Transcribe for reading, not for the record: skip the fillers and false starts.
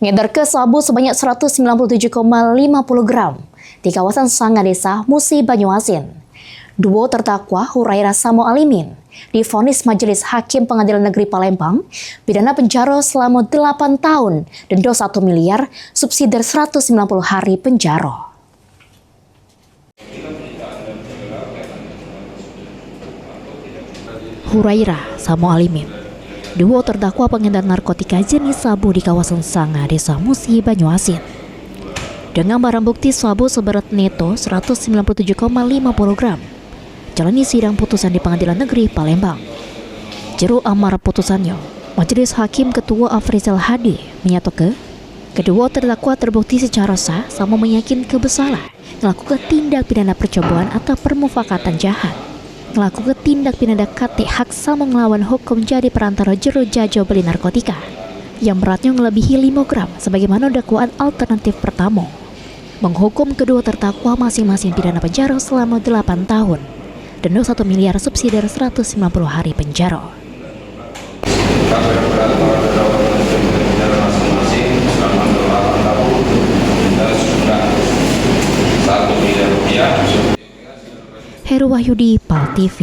Ngedarke sabu sebanyak 197,50 gram di kawasan Sanga Desa Musi Banyuasin. Duo terdakwa Hurairah Samo Alimin divonis Majelis Hakim Pengadilan Negeri Palembang pidana penjara selama 8 tahun, denda 1 miliar, subsidi 190 hari penjara. Hurairah Samo Alimin, duo terdakwa pengedar narkotika jenis sabu di kawasan Sanga Desa Musi Banyuasin. Dengan barang bukti sabu seberat neto 197,50 gram. Jalani sidang putusan di Pengadilan Negeri Palembang. Jero amar putusannya, Majelis Hakim Ketua Afrizal Hadi menyatakan kedua terdakwa terbukti secara sah sama meyakinkan bersalah melakukan tindak pidana percobaan atau permufakatan jahat, melakukan tindak pidana kate hak sama melawan hukum jadi perantara jero jajo beli narkotika yang beratnya melebihi 5 gram sebagaimana dakwaan alternatif pertama. Menghukum kedua terdakwa masing-masing pidana penjara selama 8 tahun, denda 1 miliar, subsidi 190 hari penjara. Heru Wahyudi, PAL TV.